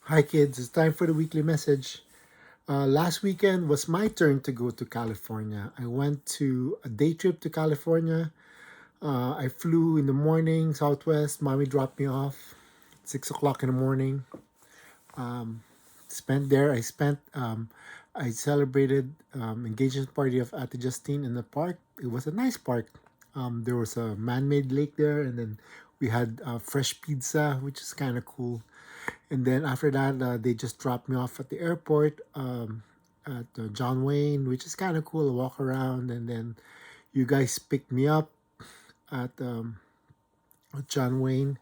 Hi, kids. It's time for the weekly message. Last weekend was my turn to go to California. I went to a day trip to California. I flew in the morning, Southwest. Mommy dropped me off at 6 o'clock in the morning. Spent there. I celebrated engagement party of Ate Justine in the park. It was a nice park. There was a man-made lake there, and then we had fresh pizza, which is kind of cool. And then after that, they just dropped me off at the airport at John Wayne, which is kind of cool to walk around. And then you guys picked me up at John Wayne.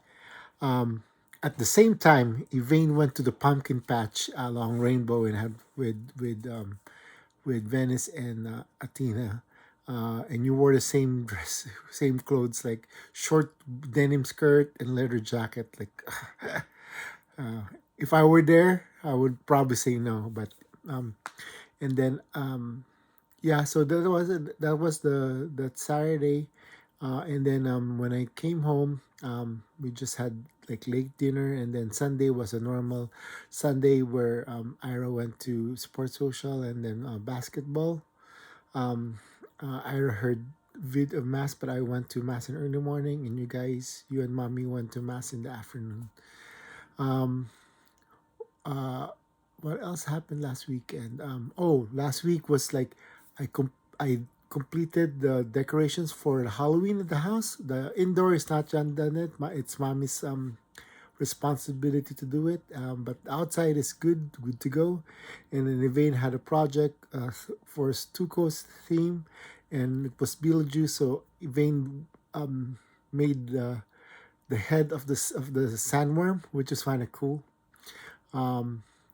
At the same time, Elaine went to the pumpkin patch along Rainbow and had with Venice and Athena. And you wore the same dress, same clothes, like short denim skirt and leather jacket. Like, if I were there, I would probably say no. But and then yeah, so that was the that Saturday, and then when I came home, we just had like late dinner, and then Sunday was a normal Sunday where Ira went to sports social and then basketball. Ira heard vid of mass, but I went to mass in early morning, and you and mommy went to mass in the afternoon. What else happened last weekend? Last week was like I completed the decorations for Halloween at the house. The indoor is not done it. It's mommy's responsibility to do it. But outside is good to go. And then Elaine had a project for Stuco's theme, and it was Beetlejuice. So Elaine made the head of the sandworm, which is kind of cool.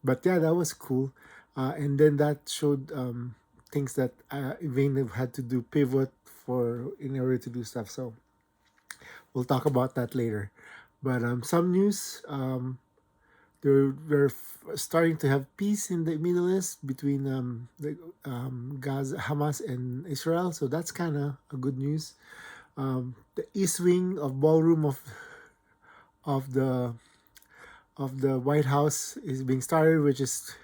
But yeah, that was cool. And then that showed things that Elaine had to do pivot for in order to do stuff. So we'll talk about that later. But some news. They're starting to have peace in the Middle East between Gaza, Hamas, and Israel. So that's kind of a good news. The East Wing of ballroom of the of the White House is being started, which is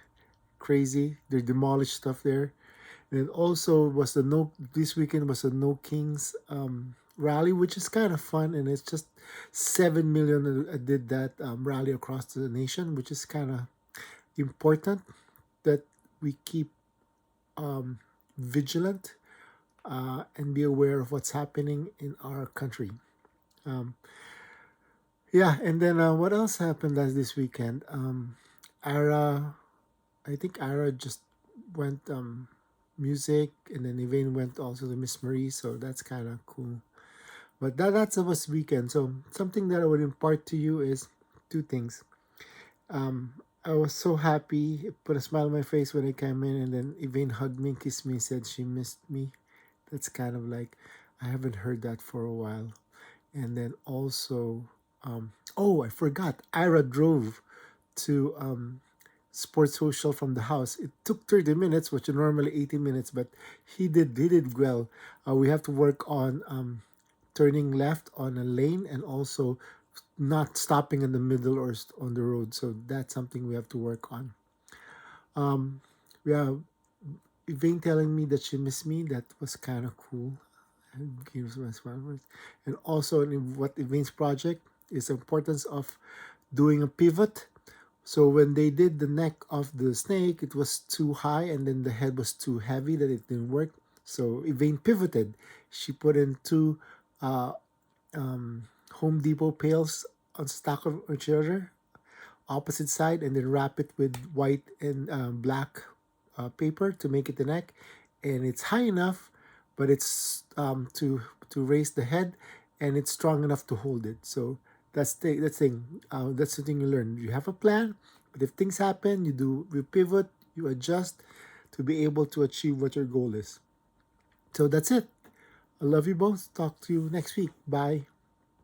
crazy. They demolished stuff there. And also was the no this weekend was a No Kings rally, which is kind of fun, and it's just 7 million did that rally across the nation, which is kind of important that we keep vigilant and be aware of what's happening in our country. Yeah, and then what else happened last this weekend? Ira, I think Ira just went music, and then Elaine went also to Miss Marie, so that's kind of cool. But that's was weekend. So something that I would impart to you is two things. I was so happy, it put a smile on my face when I came in, and then Elaine hugged me, kissed me, said she missed me. That's kind of like I haven't heard that for a while. And then also, I forgot. Ira drove to sports social from the house. It took 30 minutes, which are normally 80 minutes, but he did well. We have to work on turning left on a lane and also not stopping in the middle or on the road. So that's something we have to work on. Yeah, Elaine telling me that she missed me, that was kind of cool. And gives my smart words. And also in what Elaine's project is the importance of doing a pivot. So when they did the neck of the snake, it was too high, and then the head was too heavy that it didn't work. So Elaine pivoted. She put in two Home Depot pails on stack of each other, opposite side, and then wrap it with white and black paper to make it the neck. And it's high enough, but it's to raise the head, and it's strong enough to hold it. So that's the thing you learn. You have a plan, but if things happen, you pivot, you adjust to be able to achieve what your goal is. So that's it. I love you both. Talk to you next week. Bye.